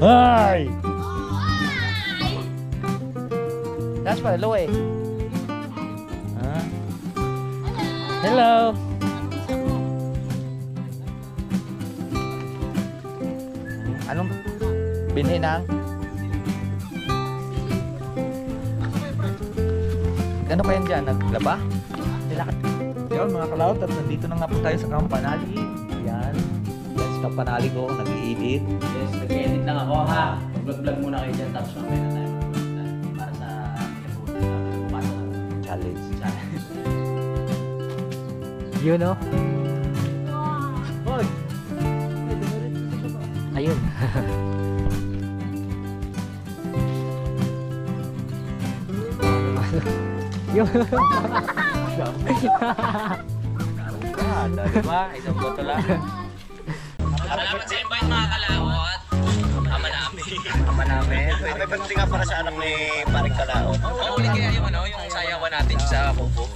Hi! That's pa, hello eh. Hello! Anong binhi nang? Ano kayo dyan? Naglaba? Nilakad. Yun mga kalawat, at nandito na nga po tayo sa Campanali. Yan. Yes, Campanali ko. Nag-i-edit. Yes, nag-edit lang ako ha. Mag-vlog muna kayo dyan. Tapos mamaya na tayo mag-vlog para sa challenge. You know? Hoy! Ayun. Yung diba? Isang boto lang. Salamat sa invite mga kalawat. Ama namin. Ama namin. May pagdating nga para sa anak ni Paring Kalao. Oo, ulit kaya yung sayawan natin sa Kubo.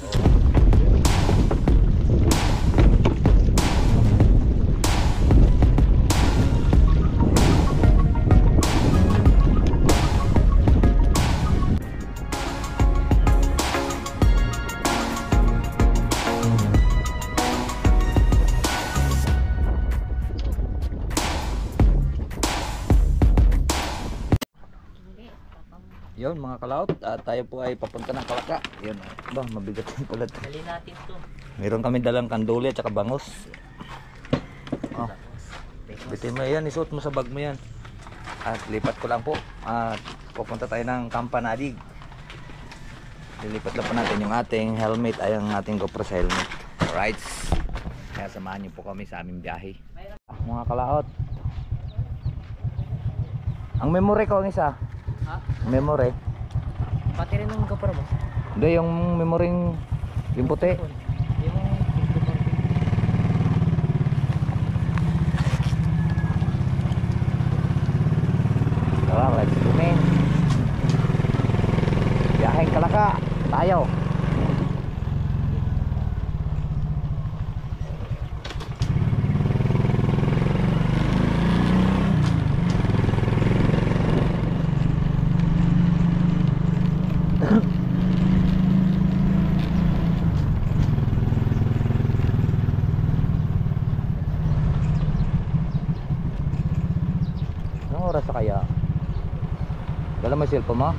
Yun mga kalaot, tayo po ay papunta ng Kalaka. Yun, ba, mabigat yung pala ito. Dali natin to. Meron kami dalang kanduli at saka bangus. Oh. Bitin mo yan, isuot mo sa bag mo yan. At lipat ko lang po. At pupunta tayo ng Campanadig. Lilipat lang po natin yung ating helmet ay ang ating GoPro sa helmet. Alright. Kaya samahan niyo po kami sa aming biyahe. Mga kalaot. Ang memory ko ang isa. Ha? Memory. Pati rin ng GoPro mo? Hindi, yung memory yung puti. Yung Tara, let's go man. Biyaheng Kalaka. Tayo. Anong oras na kaya? Dala mo yung cellphone mo?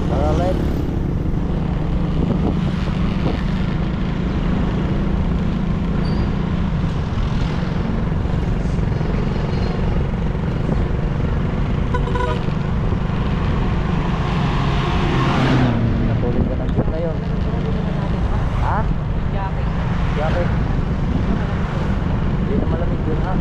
Tara, let's. Natulog ka ng shoot na yun. Ha? Jacket. Hindi na malamig yun ha.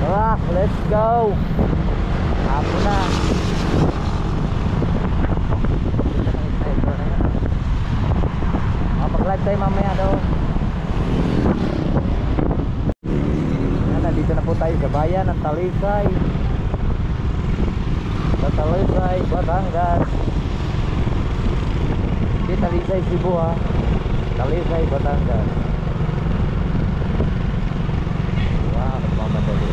Tara, let's go. Hapon na. Mag-live tayo mamaya daw. Nandito na po tayo sa bayan ng Talisay. Sa Talisay, Batangas. Hindi Talisay, Cebu ha. Talisay, Batangas. Wow, nagmamadali.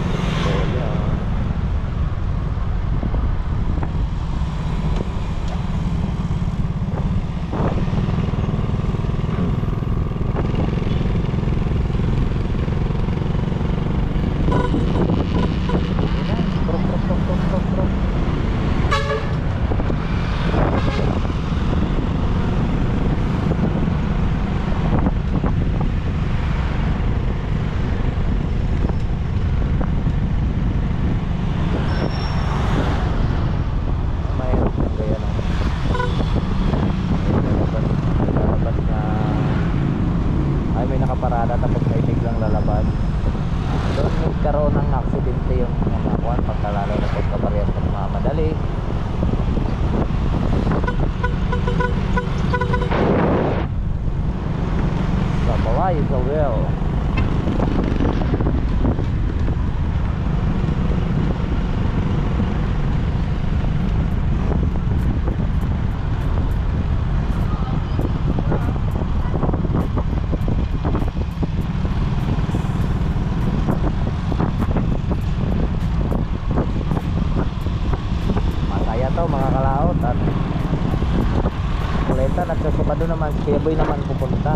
Minsan at sa Sabado naman, si Kuya Boy naman pupunta.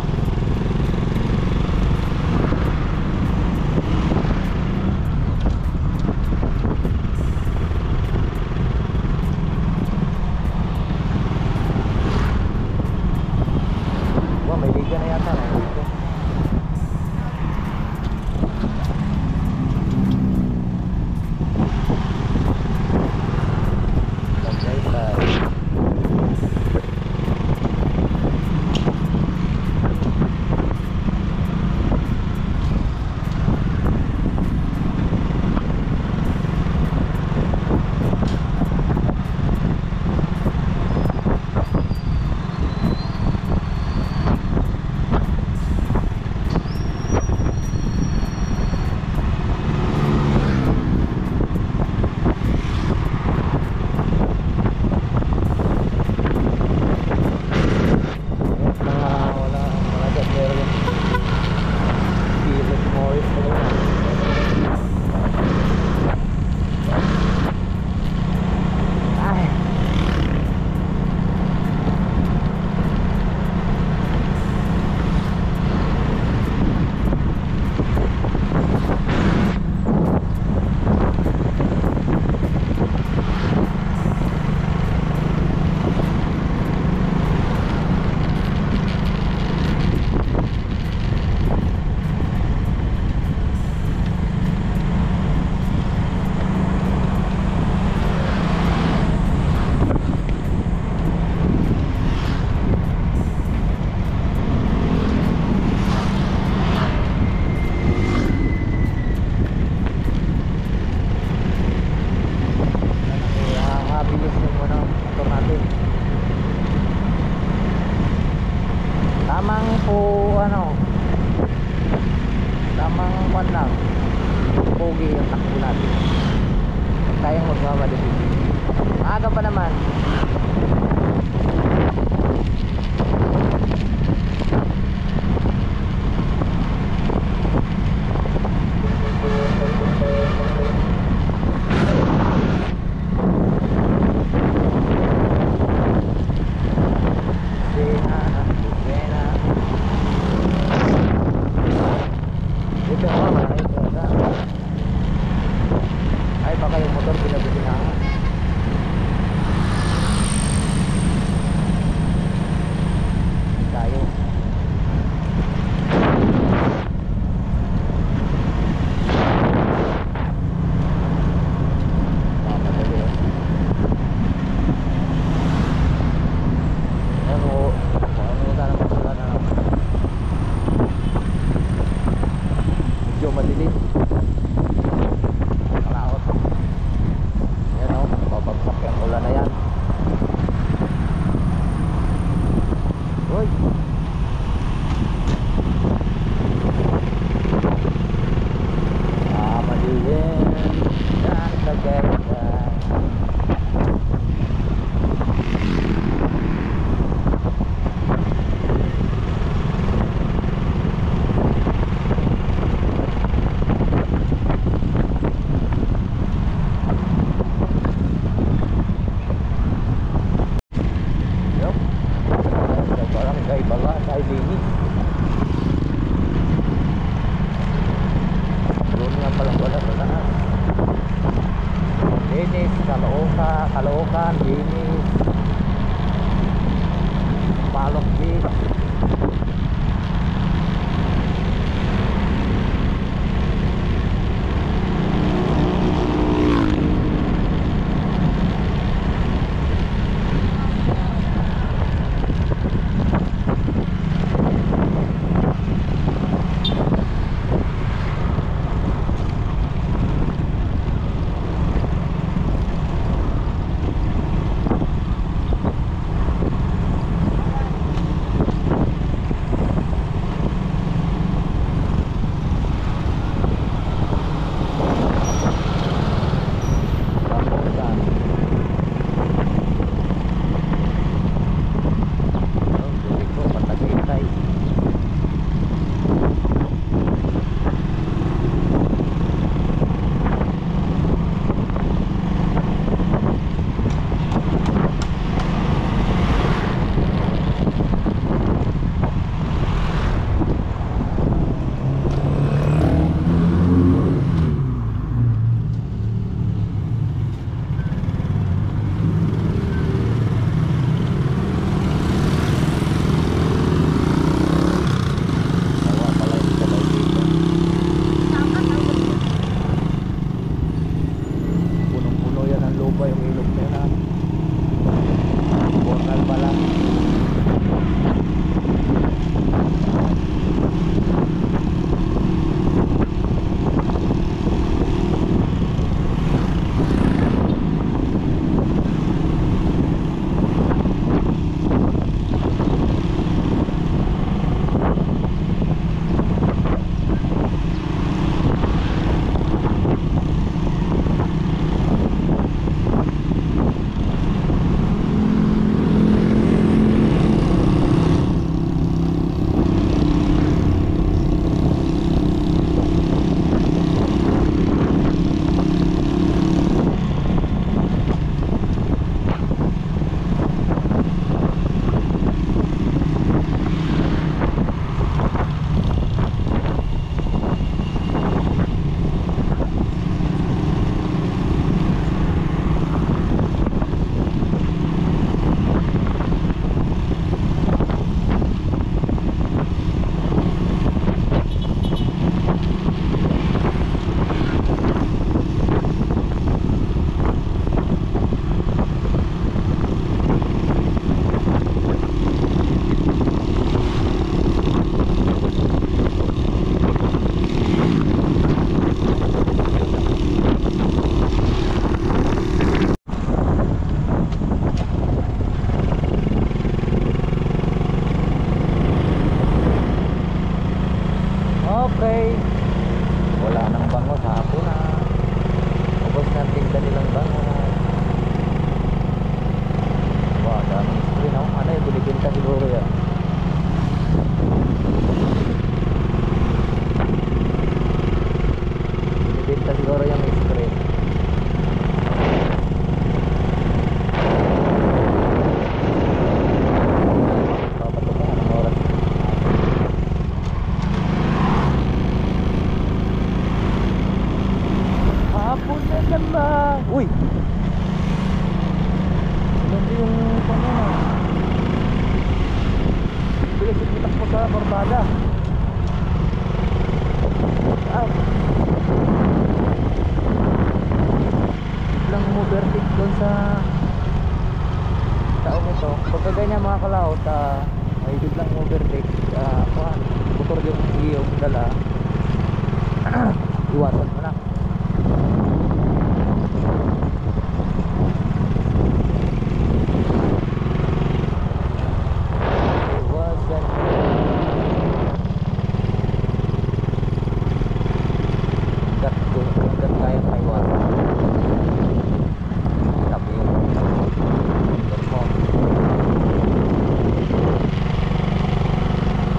Wah, may liga na yata. May liga. Tamang po ano, tamang kwan lang, pogi yung takbo natin. Kayang magmamadali. Maaga pa naman. Ay, baka yung motor pinabibinahan. Tayo. Mamadali. Ano sana pagsulan na medyo madilim. Kalaot. Yan o, babagsak yung ulan na yan. Uy! Madilim yan sa ganda. Yup. Sa barangay Bala, sa Ibinis. Doon nga palang wala sa taas. Ibinis, Caloocan, Ibinis, Palok Beach. kalsada. Ah. Biglang overtake doon sa taong ito. Pagka ganyan mga kalaot, may biglang overtake. Motor yung iyong dala. Iwasan mo na. Iwasan mo. Hanggat kaya maiwasan. Tabi yung motor mo.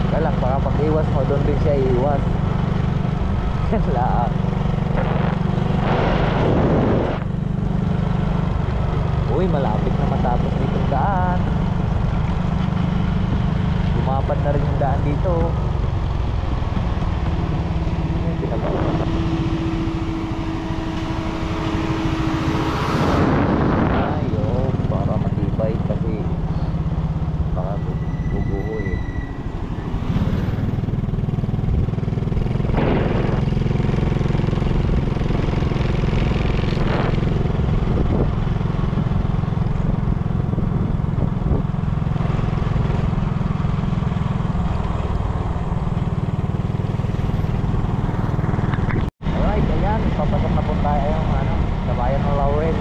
Kaya lang, baka pag iwas mo, doon din siya iwas. Yan lang. Uy, malapit na matapos ditong daan. Lumapad na rin yung daan dito. Ayan, pinagawa. Ayun, para matibay kasi baka guguho eh. Alright, ayan, papasok na po tayo sa bayan ng Laurel.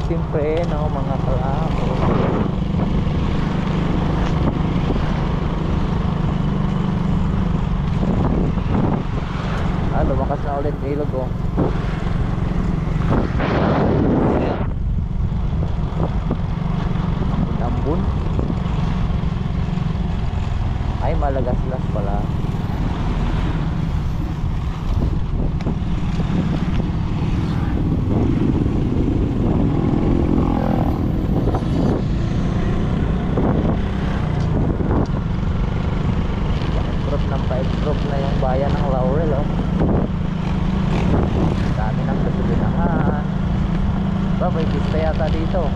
ating preno mga kalamo. Lumakas na ulit ilog oh. Ayan. Ambon. Ay Malagaslas pala. Drop na yung bayan ng Laurel oh. Dami ng gasolinahan. May pista yata dito.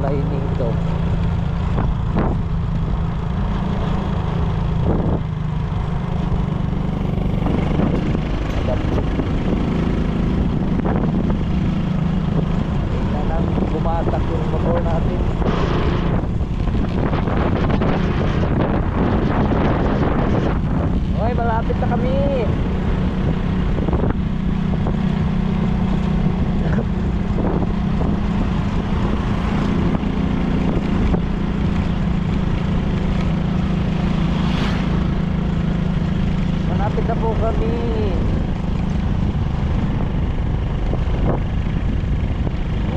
Lining to. po kami.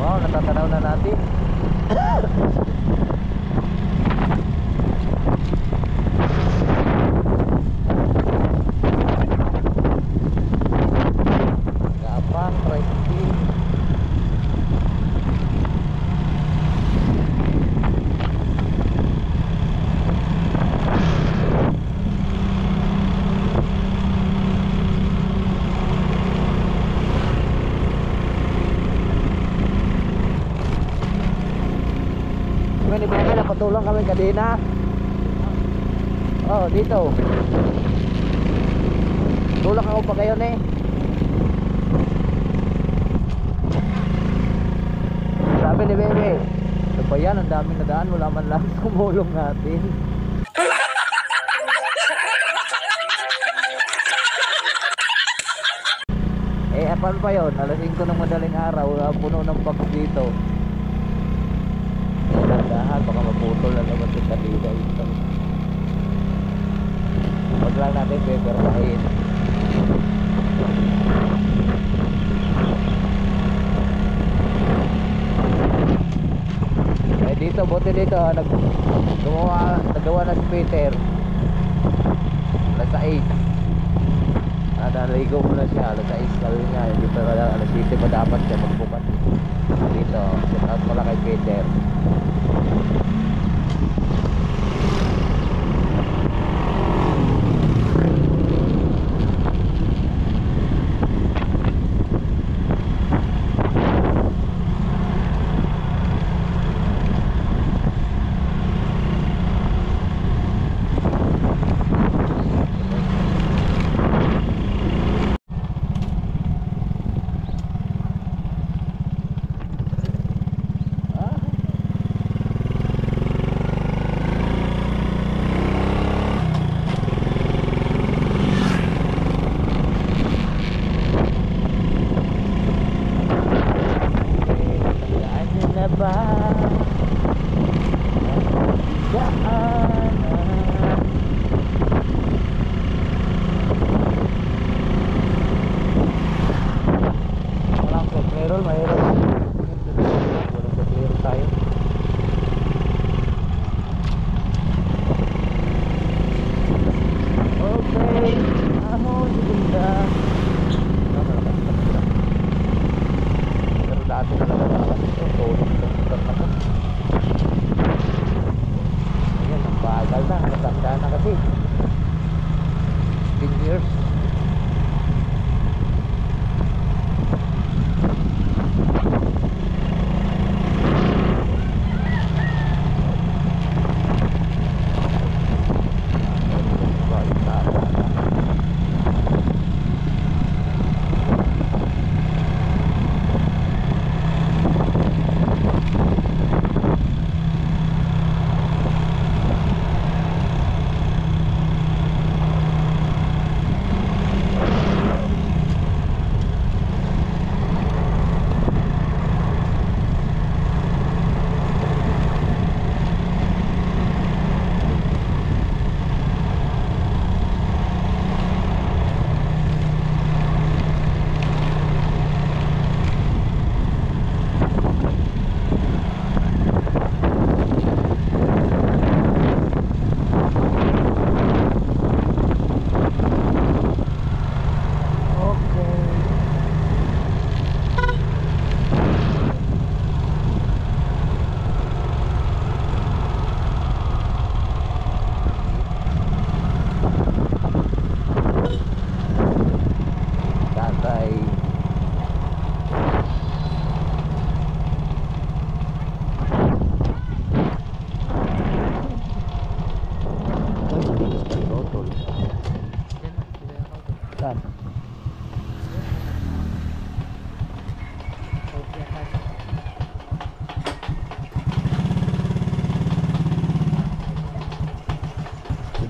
Wow, natatanaw na natin. Gapang, tricycle. Ni Bebe, napatulong kami kanina. Oh, dito. Tulak ako pa kayo ni. Sabi ni Bebe, ano ba yan? Ang daming nadaan. Wala man lang kumulong natin. Paano pa yun? Alas 5 ng madaling araw. Puno ng bags dito. Dahan, baka maputol na naman yung kanila ito. Huwag lang natin pepermahin. Eh dito, buti dito nagawa na si Peter. Alas 6. Naligo mo na siya, alas 6 sabi niya, hindi pa alas 7 pa dapat siya magbukas. Dito, shout out pala kay Peter.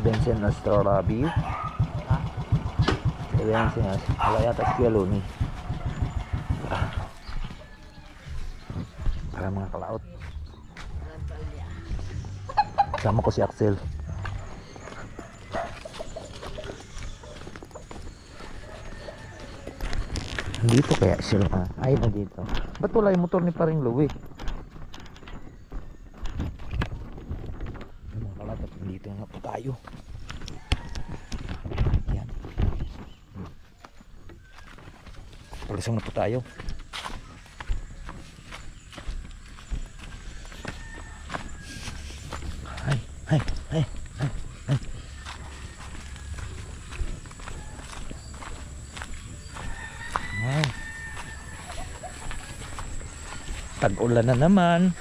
Bensin Astrorabi. Bensin wala yata si Luni. Para mga kalaot. Sama ko si Axel. Dito kaya sila. Ay, na dito. Ba't wala yung motor ni paring Louie? Mga kalatat, dito na po tayo. Yan. Palisang na po tayo. Ay, ay, ay, ay, ay. Wow. Tag-ulan na naman.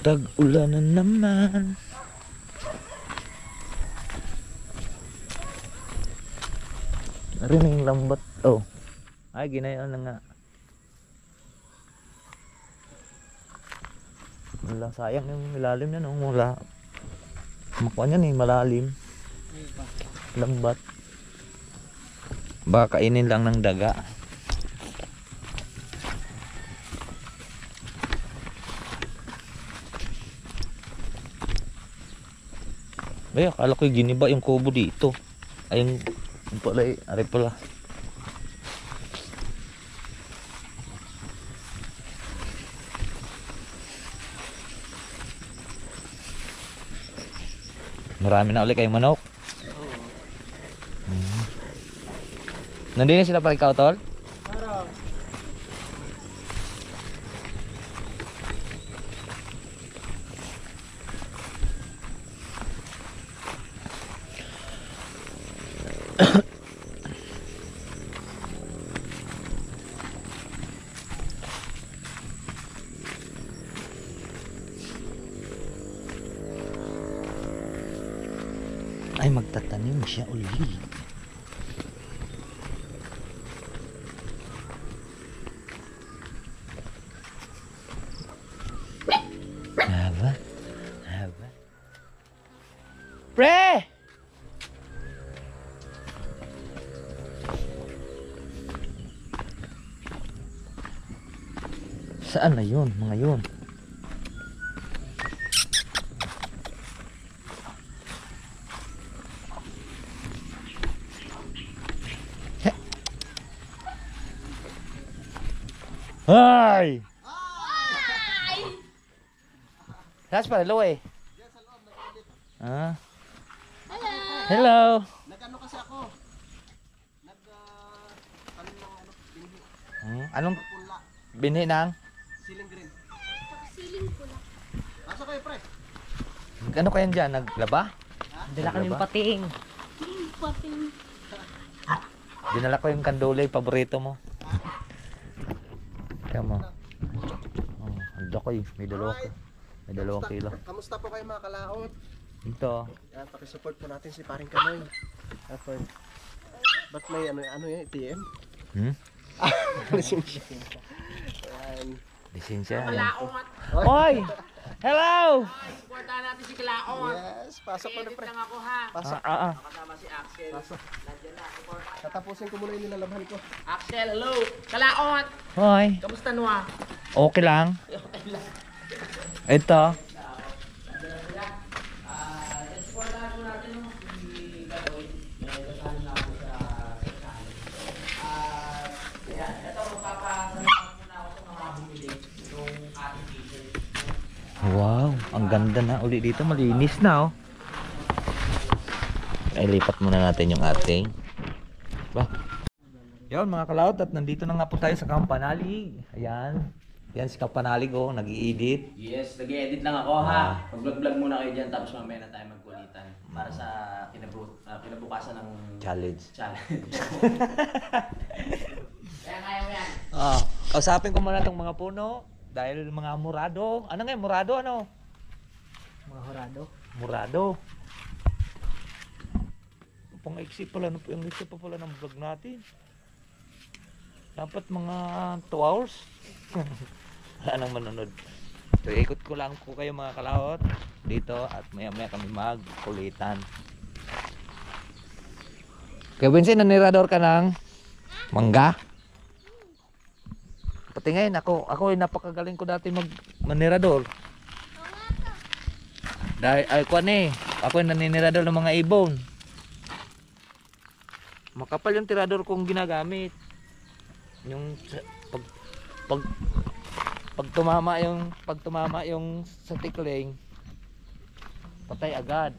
Tag-ulan na naman. Rining lambat. Oh. Ay, ginayon na nga. Wala, sayang yung ilalim niya, no? Wala. Makuha niya eh, malalim. Lambat. Baka kainin lang ng daga. Ay, akala ko giniba yung kubo dito. Ay, yung pala eh. Ari pala. Marami na ulit kayong manok. Nandun sila pa ikaw, tol? Ay, magtatanim siya ulit. Haba. Haba. Pre! Saan na yun? Mga yun. Hi! That's para lo eh. Ah. Hello. Nag-ano kasi ako? Tanim ng ano, binhi, Anong pula, binhi ng? siling green. Pasok kayo, pre. Ano kayo dyan? Naglaba? Dala kami pating. Dinala ko yung kandole, paborito mo. Kaya mo. Oh, handa ko eh. May dalawang kilo. Kamusta po kayo mga kalaot? Ito. Yan, pakisupport po natin si Paring Kanoy. Effort. Ba't may ano yan, ATM? Hmm? Lisensya. Ayan. Lisensya. Kalaot. Hoy! Hello! Supportahan natin si Kalaot. Yes, pasok mo na, Edit pre. lang ako ha. Pasok. Kasama si Axel. Pasok. Nandiyan na. Support. Tatapusin ko muna yung nilalabhan ko. Axel, hello. Kalaot. Hoy! Kamusta no ha? Okay lang. Ito. Supportahan po natin no, si Kaloy. Kasama na ako sa kasali. Yan, ito magpapasalamat muna ako sa mga bumili yung ating t-shirt. Wow, ang ganda na uli dito, malinis na oh. Ay, lipat muna natin yung ating. Ba? Yun mga kalaot, at nandito na nga po tayo sa Kampanalig. Ayan. Yan si Kampanalig oh, nag-i-edit. Yes, nag-edit lang ako ha. Mag-vlog-vlog muna kayo dyan tapos mamaya na tayo magkulitan para sa kinabukasan ng Challenge. challenge. Kaya kaya mo yan. Kausapin ko muna itong mga puno. Dahil mga murado. Ano nga murado ano? Mga horado. Murado. Pang-exit pala, yung exit pa pala ng vlog natin. Dapat mga 2 hours. Wala nang manonood. So ikot ko lang po kayo mga kalahot dito at maya maya kami magkulitan. Kaya Vincent, nanirador ka ng mangga? Patingin ako ay napakagaling ko dati manirador. Dahil ay kuan ako ay naninirador ng mga ibon. Makapal yung tirador kong ginagamit. Yung pag tumama yung sa tikling, patay agad.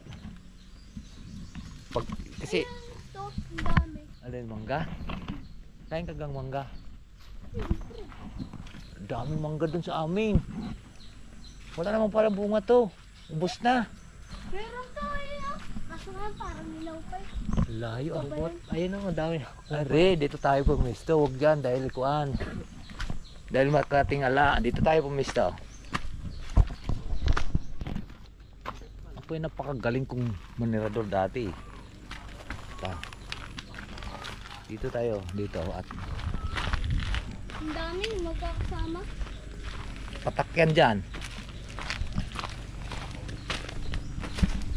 Kasi Ito, ang dami. alin mangga? Kain kagang mangga. Daming mangga dun sa amin. Wala namang para bunga to. Ubos na. Meron to eh. Kaso nga parang nilaw pa eh. Layo ah. Bot, ayun ang dami. Are, dito tayo pumisto. Huwag dyan dahil kuan. Dahil makatingala, dito tayo pumisto. Ako ay napakagaling kong manirador dati. Dito tayo, dito at Ang dami magkakasama. patakyan dyan.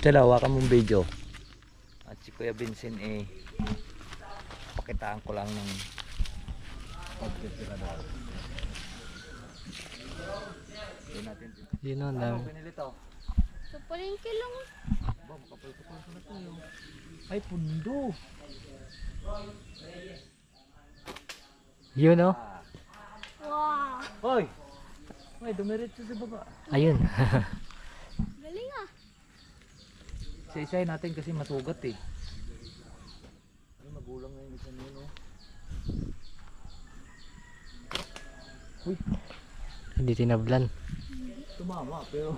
Dalawa ka mong video. At si Kuya Vincent pakitaan ko lang ng pagkitirador. Yun ang dami. Pinili to. So, palengke lang. Ba, makapal-kapal na tayo. Ay, pundo. Yun oh. Wow. Hoy! Hoy, dumiretso sa baba. Ayun. Galing ah. Isa-isahin natin kasi masugat eh. Ay, magulang na yung isa niyo, no? Uy, Hindi tinablan. tumama, pero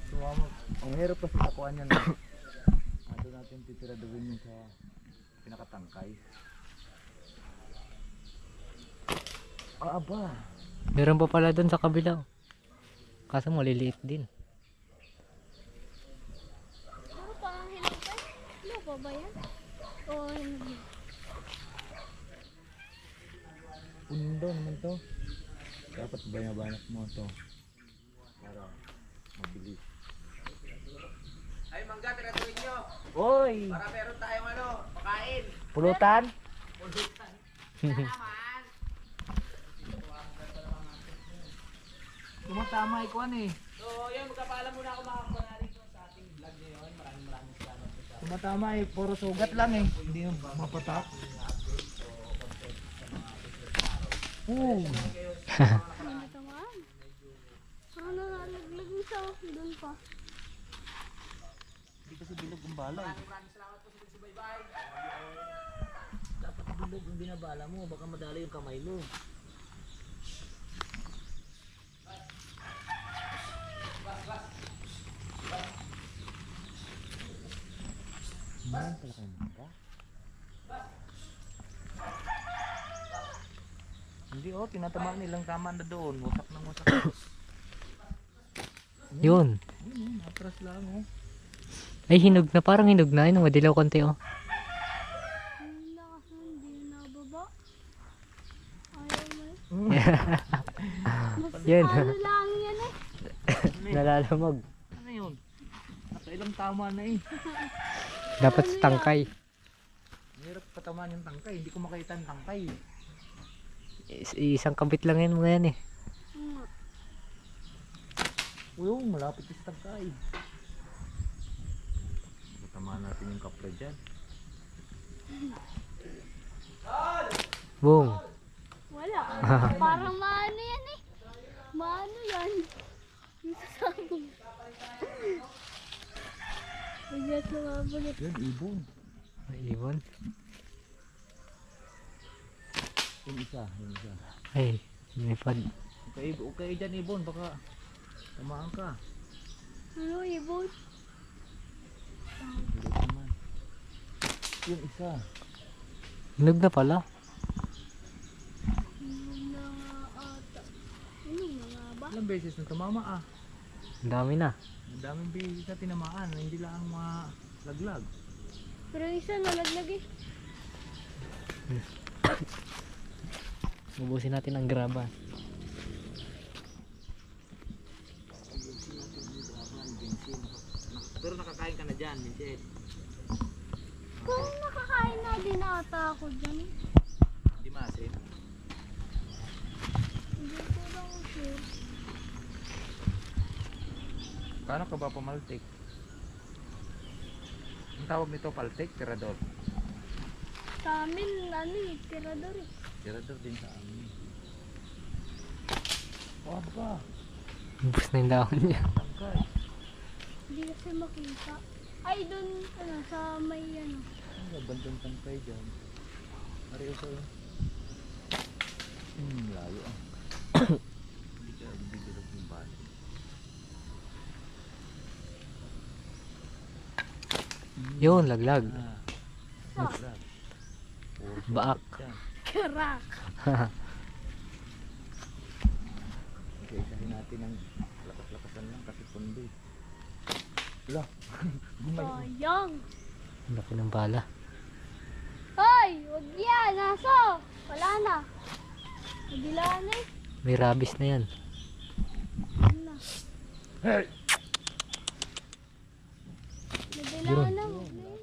tumama. Ang hirap kasi nakuha niya na. Ato natin titiraduhin yun sa pinakatangkay. Ah, aba. Meron pa pala doon sa kabila. Kaso maliliit din. Ano parang hilaw pa eh. Hilaw pa ba yan? Oo, hilaw. Pundo naman to. Dapat bayabanak mo to. Para mabilis. Ay, mangga, tiraduhin nyo. Oy! Para meron tayong pakain. Pulutan? Naman. Tumatama ikuan eh. So, yun, magkapaalam muna ako mga kapanari sa ating vlog ngayon. Maraming salamat po sa Tumatama eh. Puro sugat lang eh. Hindi yung mapatak. Oo. Ano tamaan? Ano nalalaglag mo sa doon pa? Hindi kasi bilog ang bala eh. maraming salamat po sa pagsubaybay. Dapat bilog ang binabala mo. Baka madali yung kamay mo. Meron pala kayong mangga? Hindi oh, tinatamaan nilang tama na doon. Wasak ng wasak. Yun. Ayun, atras lang oh. Ay hinog na. Parang hinog na. Ayun, madilaw konti oh. Hindi na kasi hindi nababa. Ayaw mo eh. Mas Yan. ano lang yan eh. Nalalamog. Ano yun? Nakailang tama na eh. Dapat sa tangkay. Mahirap patamaan yung tangkay. Hindi ko makita yung tangkay. Isang kabit lang yan mga yan eh. Uy, malapit yung tangkay. Patamaan natin yung kapre dyan. Boom. Wala. Parang maano yan eh. Maano yan. Yung sasabog. Bigat na mabulit. Yan, ibon. May ibon. Yung isa, yung isa. Ay, may pad. Okay dyan ibon, baka tamaan ka. Ano ibon? Hindi naman. Yung isa. Hinog na pala. Inom na nga ata. Inom na nga ba? Ilang beses na tumama ah. Ang dami na. Ang daming beses na tinamaan. Hindi lang malaglag. Pero yung isa nalaglag eh. Ubusin natin ang graba. Pero nakakain ka na dyan, Vincent. Kung nakakain na din ata ako dyan. Hindi maasin. Hindi ko lang sure. Paano ka ba pumaltik? Ang tawag nito paltik, tirador. Sa amin, ano eh, tirador eh. Tirador din sa amin. Waba. Ubus na yung dahon niya. Tangkay. Hindi kasi makita. Ay, dun, ano, sa may, ano. Ang bandang tangkay dyan. Ari ito yun. Layo ah. Hindi ka bibigilog yung bali. Yun, laglag. Laglag. Puro Baak. sugat yan. Karak. Isa-isahin natin ng lakas-lakasan lang kasi pundi. Wala. Sayang. Ang laki ng bala. Hoy, wag yan, aso. Wala na. Nabila na eh. May rabies na yan. Wala na. Hey! Nabila Yun. na. Wag na yun.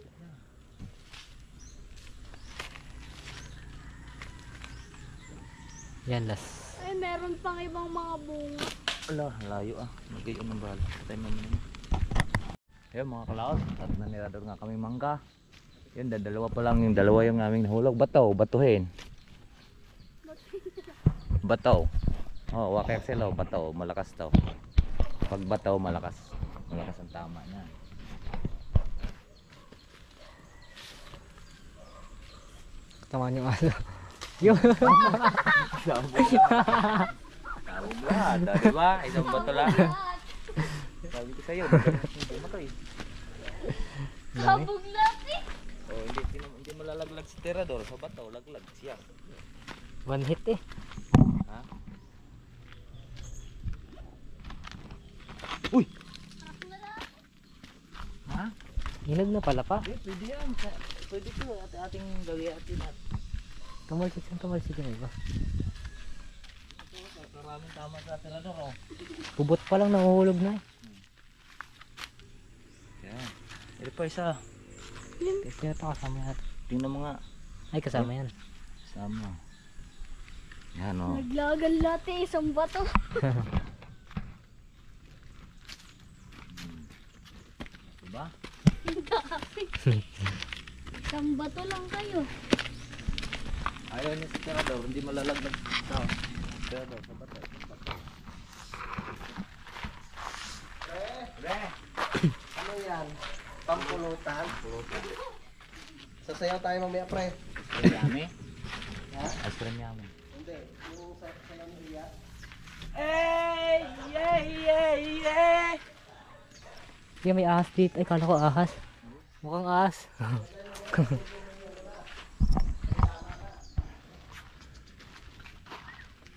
Yan, last. Ay, meron pang ibang mga bunga. Wala, layo ah. Magayon ng bala. Patay mo muna. Ayun mga kalaot. At nanirador nga kami mangga. Yun, dalawa pa lang yung dalawa yung aming nahulog. Bataw, batuhin. Bataw. Oh, wakay sila, bataw, malakas daw. Pag bataw, malakas. Malakas ang tama niya. Tamaan yung aso. Yun. Kabog lahat, di ba? Isang bato lang. Sabi ko sa'yo, hindi mo to eh. Kabog natin. Oh, hindi mo lalaglag si tirador sa bataw, laglag siya. One hit eh. Ha? Uy! Ha? Inog na pala pa. Eh, pwede yan. Pwede ito. Ating gagayatin at Tumalsik saan tumalsik yung iba. maraming tama sa tirador oh. Pubot pa lang nahuhulog na eh. Yan. Ito pa isa. Kasi ito kasama natin. Tingnan mo nga. Ay, kasama yan. Sama. Yan oh. Naglagan natin isang bato. Diba? Isang bato lang kayo. Ayaw niya si tirador. Hindi malalaglag sa tirador. Sa batay. Ano yan? Pampulutan. Sasayaw tayo mamaya, pre. Ice cream yummy? Ha? Ice cream yummy. Hindi. Yung sayaw ni Iya. Yung may ahas dito. Ay, kala ko ahas. Mukhang ahas.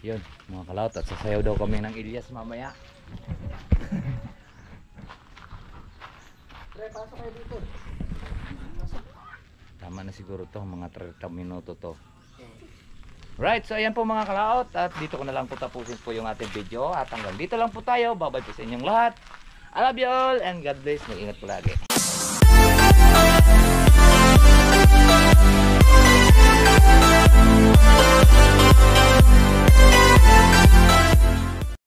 Yun, mga kalaot. At sasayaw daw kami ng Ilyas mamaya. Pre, pasok kayo dito. Tama na siguro to, mga 30 minuto to. Right, so ayan po mga kalaot. At dito ko na lang po tapusin po yung ating video. At hanggang dito lang po tayo. Bye-bye po sa inyong lahat. I love you all and God bless. Mag-ingat po lagi.